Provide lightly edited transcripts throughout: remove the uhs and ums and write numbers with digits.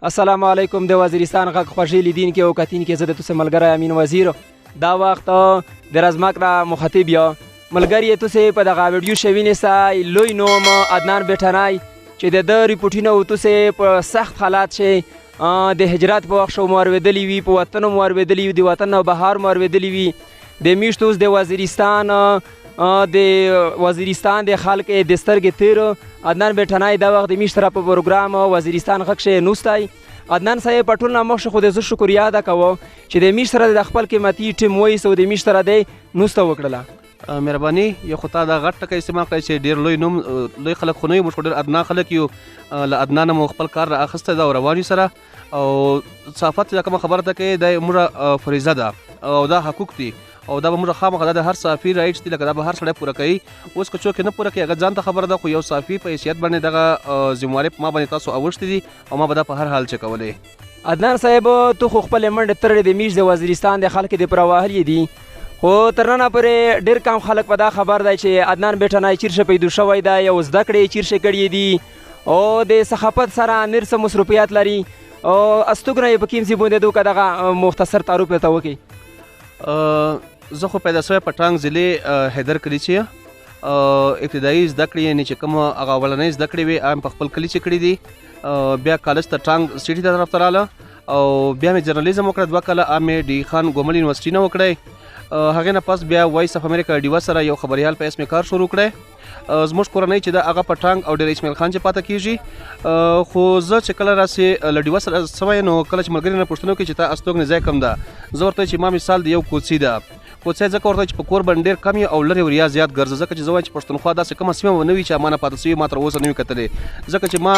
السلام علیکم. د وزیرستان غږ خوږې لیدونکي او کتونکي، زه د تاسو ملګری امین وزیر. دا وخت د رزمک را مخاطب یا ملګری تاسو په دغه ویډیو شوینې سای لوی نوم عدنان بیٹنای چې د ریپورټینو تاسو په سخت حالات شي د هجرت په وخت شو مورویدلی وي، په وطن مورویدلی وي، د وطن بهار مورویدلی وي. د میشتوس د وزیرستان د خلک د سترګې تیر عدنان بیٹنای دا وخت د میشتره په پروګرام وزیرستان غږ شي نوستای. عدنان صاحب په ټول نامخ خو د زه شکریا ادا کوم چې د میشتره د خپل قیمتي ټیم وایس او د میشتره د نوسته وکړه. مهرباني یو خو تا دا غټ ټکی استعمال کړی چې ډېر لوی نوم لوی خلک خو نه یو، موږ خو ډېر ادنا خلک یو. له ادنا نه مو خپل کار را اخیستی دا او روان یو سره. او صحافت دا کومه خبره ده کوي دا موږ فریضه ده او دا حقوق دي او دا به موږ خامخا د هر صحافي رایټس دي، لکه دا به هر سړی پوره کوي. اوس که څوک نه پوره کوي هغه ځان ته خبره ده، خو یو صحافي په حیثیت باندې دغه ذمواري په ما باندې تاسو اوښتې دي او ما به دا په هر حال چې کولی. عدنان صاحب تو خو خپل منډه ترړې د میش د وزیرستان د خلک د پرواهلي دي، خو تر نن پورې ډېر کم خلک په دا خبر دی چې عدنان بیٹنای چیرشه پیدا شوی دی او زده کړې چیرشه کړې دي او د صحافت سره امیر څه مصروفیات لري او استوګنه یې په کوم ځای باندې دوی دغه مختصر تعارف ته وکړي. زه خو پیدا شوی په ټانګ ضلع حیدر کلي چې ابتدایي زده کړې یعنې چې کوم هغه اولنۍ زده کړې وې هغه په خپل کلي چې کړې دي. بیا کالج ته ټانګ سټي ته طرف ته راله او بیا مې جرنالیزم وکړه 2 کاله. مې ډي خان ګومل یونیورسټي نه وکړی. هغې نه پس بیا وایس اف امریکا ډیوا سره یو خبریال په اسم کار شروع کړی. زموږ کورنۍ چې دا هغه په ټانګ او ډېر اسماعیل خان چې پاته کېږي. خو زه چې کله راسې له ډیوا سره سوی نو کله چې ملګري نه پوښتنه وکړي چې تا استوګنې ځای کوم ده، زه ورته چې ما مثال د یو کوڅې ده. کوڅې ځکه ورته چې په کور باندې ډېر کم او لرې وریا زیات ګرځه، ځکه چې زه وایم چې پښتونخوا داسې کومه سیمه به نه وي چې ما نه پاته سوي ما تر اوسه نه وي کتلې. ځکه چې ما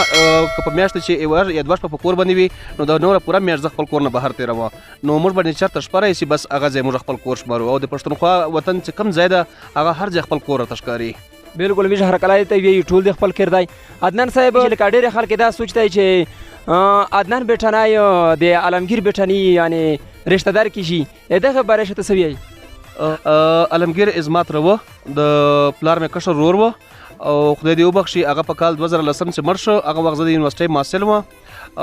که په میاشت چې یا 2 شپه په کور باندې وي نو د نوره پوره میاشت زه خپل کور نه بهر تېروم نو موږ باندې چېرته شپه راشي بس هغه ځای موږ خپل کور شمارو او د پښتونخوا وطن چې کوم ځای ده هغه هر ځای خپل کور راته ښکاري. بالکل میش هر کله ته وی ټول د خپل کړ دی. عدنان صاحب لکه ډېر خلک دا سوچتای چې عدنان بیٹنای د عالمگیر بیٹنی یعنی رشتہ دار کیږي دغه باره شته سوي. عالمگیر ازمات رو د پلار مې کشر رور و او خدای دې وبخشي هغه په کال 2010 چې مړ شو. هغه وخت د یونیورسټۍ محصل و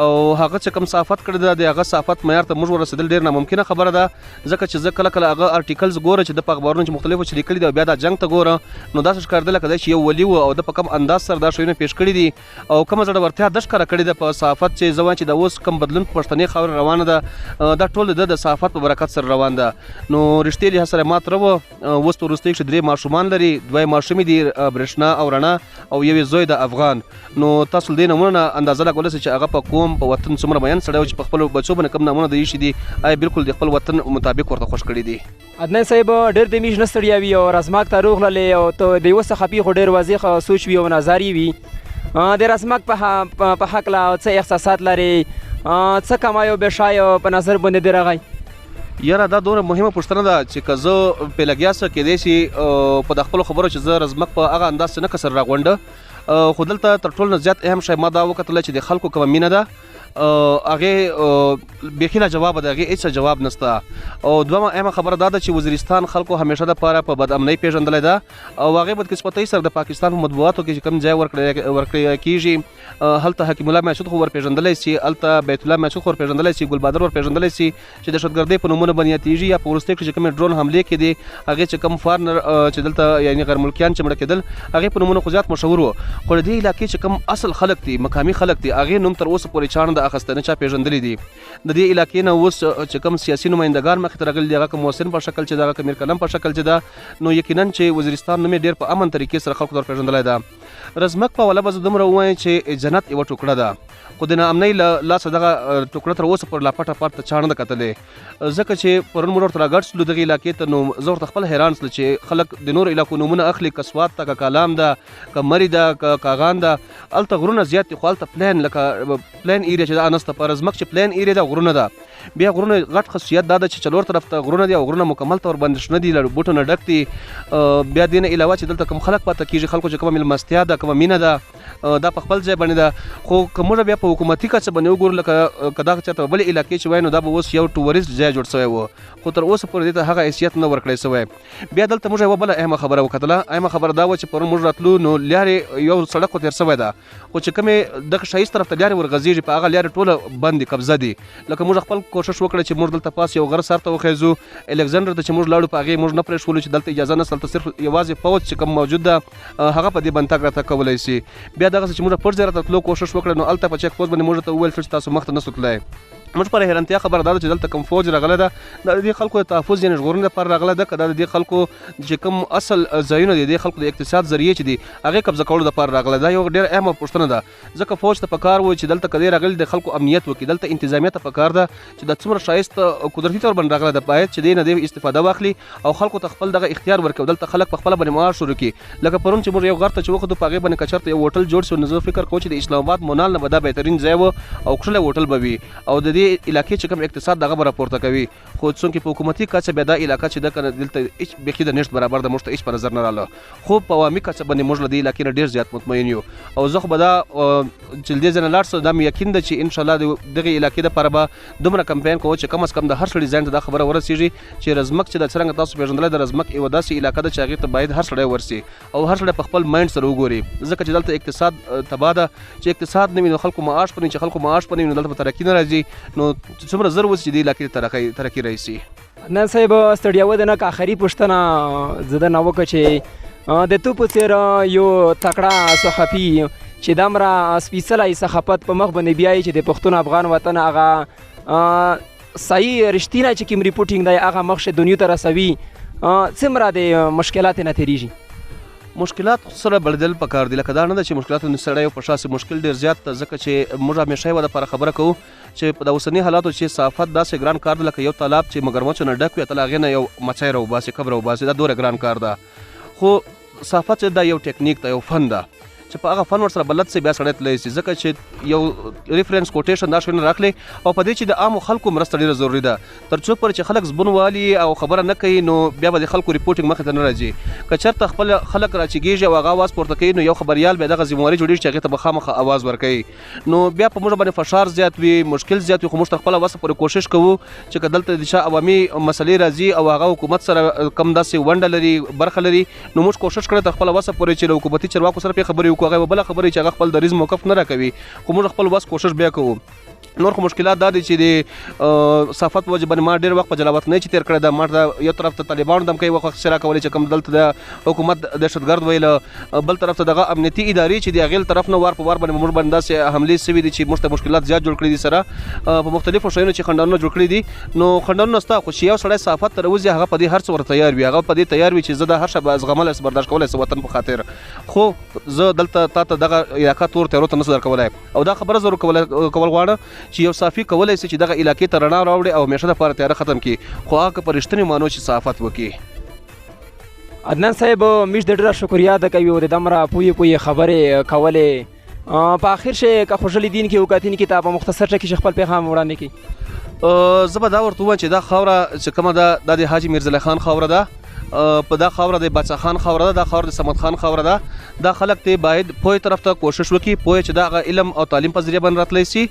او هغه چې کوم صحافت کړی ده د هغه صحافت معیار ته موږ ورسېدل ډېر ناممکنه خبره ده، ځکه چې زه کله کله هغه ارټیکلز ګوره چې د په اخبارونو چې مختلفو چې لیکلي دي او بیا دا جنګ ته ګوره نو داسې ښکارېده لکه دی چې یو ولي و او د په کم انداز سره دا شیونه پیش کړي دي او کومه زړورتیا ده ښکاره کړې ده په صحافت چې زه وایم چې د اوس کوم بدلون په پښتنې خاورې روانه ده دا ټول د صحافت په برکت سره روان ده. نو رښتیا لحاظ سره مات رو اوس په وروستۍ کښې 3 ماشومان لري، 2 ماشومې دي برېښنا او رڼا او یو زوی د افغان. نو تاسو له دې نمونه اندازه لګولی چې هغه په کوم په وطن څومره مین سړی و چې په خپل بچو باندې کوم نامونه د ایښي دي آیا بالکل د خپل وطن مطابق ورته خوښ کړي دي. عدنان صاحب ډېر د میش نه ستړیا وي او رزمک ته روغللې او ته د یوه صحافي خو ډېر واضح سوچ وي او نظر وي د رزمک په هکله څه احساسات لري، څه کمایو بېشایو په نظر باندې دې راغی؟ یاره دا دومره مهمه پوښتنه ده چې که زه پې لګیا څه کیدای شي په د خپلو خبرو چې زه رزمک په هغه انداز څه نه کسر راغونډه. خو دلته تر ټولو نه زیات اهم شی ما دا وکتله چې د خلکو کومه مینه ده هغې بیخي لا جواب ده، هغې هېڅ جواب نشته. او دویمه اهمه خبره دا ده چې وزیرستان خلکو همیشه دپاره په بدامنۍ پېژندلی ده او هغې بدقسمتۍ سره د پاکستان په مطبوعاتو کې چې کوم ځای ورکړی کېږي هلته حکیم الله محسود خو ورپېژندلی سي، هلته بیت الله محسود خو ورپېژندلی سي، ګلبهادر ورپېژندلی سي چې د دهشتګردۍ په نومونه باندې یادېږي یا په وروستۍ کښې چې کومې ډرون حملې کېدې هغې چې کوم فارنر چې دلته یعنې غیر ملکیان چې مړه کېدل هغې په نومونه خو زیات مشهور وو. خو د دې علاقې چې کوم اصل خلک دي مقامي خلک دي هغې نوم تر اوسه پورې چا نه ده اخیستی نه چا پېژندلي دي. د دې علاقې نه اوس چې کوم سیاسي نمایندګان مخې ته راغلي دي هغه که محسن په شکل چې ده هغه که میر کلم په شکل چې ده نو یقینا چې وزیرستان نوم یې ډېر په امن طریقې سره خلکو ته ورپېژندلی ده. رزمک په اوله به زه دومره ووایم چې جنت یوه ټوکړه ده خو د ناامنۍ له لاسه دغه ټوکړه تر اوسه پورې لا پټه پاته چا نه ده کتلی، ځکه چې پرون موږ ورته راګډ شولو دغې علاقې ته نو زه ورته خپل حیران سله چې خلک د نورو علاقو نومونه اخلي که سوات ته که کالام ده که مري ده که کاغان ده هلته غرونه زیات دي خو هلته پلین لکه پلین ایریا چې ده نسته. په رزمک چې پلین ایریا ده غرونه ده بیا غرونه غټ خصوصیت دا ده چې څلور طرف ته غرونه دي او غرونه مکمل طور باندې شنه دي له بوټو نه ډک دي. بیا دې نه علاوه چې دلته کوم خلک پاته کېږي خلکو چې کومه میلمستیا ده کومه مینه ده دا په خپل ځای باندې ده خو که موږ بیا په حکومتي کچه باندې وګورو لکه که دغه چېرته بلې علاقې چې وایي نو دا به اوس یو ټوریست ځای جوړ سوی و خو تر اوسه پورې دې ته هغه حیثیت نه ورکړی سوی بیا دلته موږ یوه بله اهمه خبره وکتله اهمه خبره دا وه چې پرون موږ راتلو نو لارې یو سړک خو تېر سوی ده خو چې کومې دغه ښایست طرف ته لارې ورغځېږي په هغه لارې ټوله بند دي قبضه دي لکه موږ خپل کوشش وکړه چې موږ دلته پاس یو غره سر ته وخیزو الکسندر ته چې موږ لاړو په هغې موږ نه پرېښولو چې دلته اجازه نشته هلته صرف یوازې پوځ چې کوم موجود ده هغه په دې باندې تګ راتګ کولی شي بیا دغسې چې موږ پټ ځای راته تلو کوشش وکړه نو هلته په چیک پوسټ باندې موږ ته وویل شو چې تاسو مخته نسو تللی موږ پر حیرانتیا خبره دا ده چې دلته کوم فوج راغلی ده دا د دې خلکو د تحفظ یعنې ژغورنې لپاره راغلی ده که دا د دې خلکو چې کوم اصل ځایونه دي د خلکو د اقتصاد ذریعې چې دي هغې قبضه کولو دپاره راغلی دا یو ډېره اهمه پوښتنه ده ځکه فوج ته پکار و چې دلته که دی راغلي د خلکو امنیت وکړي دلته انتظامیه ته پکار ده چې د څومره ښایست قدرتي طور باندې راغلی ده باید چې دی نه دی استفاده واخلي او خلکو ته خپل دغه اختیار ورکوي دلته خلک په خپله باندې معاش شروع کړي لکه پرون چې موږ یو غر ته چې وختو په هغې باندې که چېرته یو هوټل جوړ شي نو زه فکر کوم چې د اسلام آباد مونال نه به دا بهترین ځای و او کښلی هوټل به وي او د دې علاقې چې کوم اقتصاد دغه به راپورته کوي خو څومره په حکومتي کچه بیا دا علاقه چې ده که نه دلته هېڅ بیخي د نشت برابر ده موږ ته هېڅ په نظر نه راله خو په عوامي کچه باندې موږ له دې علاقې نه ډېر زیات مطمئن یو او زه خو به دا چې له دې ځای نه لاړ سو دا مې یقین ده چې انشاءالله د دغې علاقې دپاره به دومره کمپین کوو چې کم از کم د هر سړي ذهن ته دا خبره ورسېږي چې رزمک چې دا څرنګه تاسو پېژندلی د رزمک یوه داسې علاقه ده چې هغې ته باید هر سړی ورسي او هر سړی په خپل مایند سره وګوري ځکه چې دلته اقتصاد تباه ده چې اقتصاد نه وي نو خلکو معاش په نه وي چې خلکو معاش په نه وي نو دلته به ترقي نه راځي نو څومره زر اوس چې دې علاقې ته ترقي راشي عدنان صاحب ستړیا ودې نه که آخري پوښتنه زه درنه وکړه چې د تو په څېر یو تکړه صحفي چې دومره سپېڅلی صحافت په مخ باندې بیایي چې د پښتون افغان وطن هغه صحیح رښتینی چې کوم ریپورټینګ دی هغه مخکې دنیو ته رسوي څومره د مشکلاتو نه تېرېږي مشکلات سره بلدل پکار دي لکه دا نه ده چې مشکلاتو نه سړی په شاسې مشکل ډېر زیات ده ځکه چې موږ همیشه یوه دپاره خبره کوو چې په د اوسني حالاتو چې صحافت داسې ګران کار ده لکه یو تالاب چې مګرمچو نه ډک وي اتل هغې نه یو مچی راوباسي کب راوباسي دا دومره ګران کار ده خو صحافت چې دا یو ټیکنیک ده یو فن ده چې په هغه فن ورسره بلد سي بیا سړی تللی سي ځکه چې یو ریفرنس کوټیشن دا شوی نه راخلي او په دې چې د عامو خلکو مرسته ډېره ضروري ده تر څو پورې چې خلک زبون والي او خبره نه کوي نو بیا به د خلکو ریپورټینګ مخې ته نه راځي که چېرته خپل خلک راچېږي او هغه اواز پورته کوي نو یو خبریال بیا دغه ذمواري جوړېږي چې هغې ته به خامخا اواز ورکوي نو بیا په موږ باندې فشار زیات وي مشکل زیات وي خو موږ تر خپله وسه پورې کوشش کوو چې که دلته د چا عوامي مسلې راځي او هغه حکومت سره کم داسې ونډه لري برخه لري نو موږ کوشش کړی تر خپله وسه پورې چې له حکومتي چارواکو سره پرې خبرې وکړو هغه به بله خبرې چې هغه خپل دریځ موقف نه راکوي خو موږ خپل وس کوشش بیا کوو نور خو مشکلات دا دي چې د صحافت وجه باندې ما ډېر وخت په جلاوطنۍ چې تېر کړی ده ما ته یو طرف ته طالبانو دم کوي وخت شرا کولی چې کوم دلته د حکومت دهشتګرد ویله بل طرف ته دغه امنیتي ادارې چې د هغې طرف نه وار په وار باندې موږ باندې داسې حملې سوي دي چې موږ ته مشکلات زیات جوړ کړي دي سره په مختلفو شیانو چې خنډانونه جوړ کړي دي نو خنډانونه شته خو چې یو سړی صحافت ته راوځي هغه په دې هر څه ورته تیار وي هغه په دې تیار وي چې زه دا هر شی به زغملی سم برداشت کولی سم وطن په خاطر خو زه دلته تا ته دغه علاقه تور تیارو ته نسو درکولی او دا خبره زه کول غواړم چې یو صحافي کولی شي چې دغه علاقې ته رڼا راوړي او همیشه دپاره تیاره ختم کړي خو هغه که په رښتینې معنو چې صحافت وکړي عدنان صاحب موږ د ډېره شکریا ده کوي او د دومره پوهې پوهې خبرې کولې په آخر شی که خوشحالي دین کې او کتونکي ته په مختصر ټکي چې خپل پیغام وړاندې کړي زه به دا ورته ووایم چې دا خاوره چې کومه ده دا د حاجي میرزلی خان خاوره ده په دا خاوره د باچا خان خاوره ده دا خاوره د صمد خان خاوره ده دا خلک ته باید پوهې طرف ته کوشش وکړي پوهې چې دا هغه علم او تعلیم په ذریعه باندې راتلی سي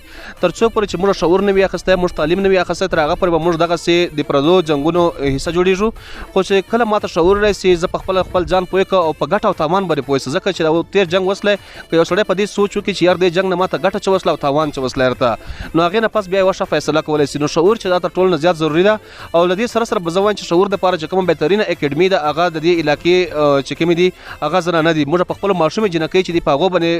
تر څو پورې چې موږ شعور نه وي اخیستی موږ تعلیم نه وي اخیستی تر هغه پورې به موږ دغسې د پردو جنګونو حصه جوړېږو خو چې کله ماته شعور راسي زه په خپل ځان پوه کړه او په ګټه او تاوان باندې پوه سم ځکه چې دا تېر جنګ وسلی که یو سړی په دې سوچ وکړي چې یار دې جنګ نه ماته ګټه چوسله او تاوان چوسلی ورته نو هغې نه پس بیا یوه ښه فیصله کولی سي نو شعور چې دا تر ټولو نه زیات ضروري ده او له دې سره به زه وایم چې شعور دپاره چې کومه بهترینه اکیډمي ده هغه د دې علاقې چې کومې دي هغه زنانه دي موږ په خپلو ماشومې جنکۍ چې دي په هغو باندې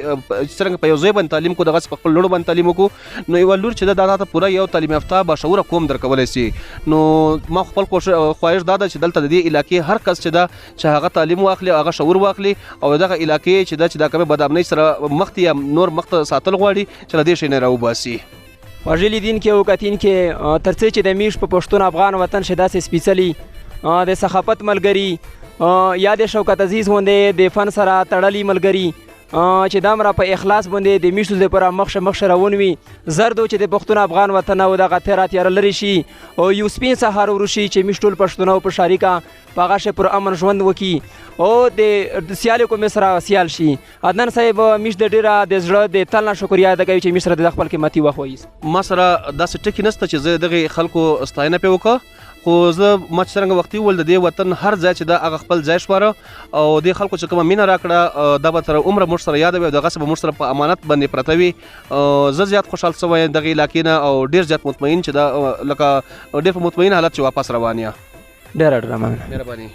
څرنګه په یو ځای باندې تعلیم کړو دغسې په خپل لوڼو باندې تعلیم وکړو نو یوه لور چې ده دا ته پوره یو تعلیم یافته باشعوره قوم درکولی سي نو ما خپل خواهش دا ده چې دلته د دې علاقې هر کس چې ده چې هغه تعلیم واخلي هغه شعور واخلي او دغه علاقې چې ده چې دا کومې بدامنۍ سره مخ یا نور مخ ته ساتل غواړي چې له دې شی نه راوباسي خوږې لیدونکي او کتونکي تر څه چې د میش په پښتون افغان وطن شه داسې سپېڅلي د صحافت ملګري یا د شوکت عزیز غوندې د فن سره تړلي ملګري چې دا مره په اخلاص باندې د میشتو لپاره مخشه روان وي زر دو چې د پښتون افغان وطن او دغه تیاره لري شي او یو سپین سهار وروشي چې میشت ټول پښتون او په شریکه په هغه شی پر امن ژوند وکړي او د سیالې کومې سره سیال شي. عدنان صاحب میشت د ډېره د زړه د تل نه شکریا ادا کوي چې میشت سره د خپل قیمتي وخت وایست. ما سره داسې ټکي نشته چې زه دغه خلکو ستاینه پې وکړه، خو زه ما چې څرنګه وختي وویل د دې وطن هر ځای چې دا هغه خپل ځای شماره او دې خلکو چې کومه مینه راکړه دا به تر عمره موږ سره یادوي او دغسې به موږ سره په امانت باندې پرته وي. زه زیات خوشحال شوی یم دغې علاقې نه او ډېر زیات مطمئن چې دا لکه ډېر په مطمئن حالت چې واپس روان یم. ډېره مننه. مهرباني.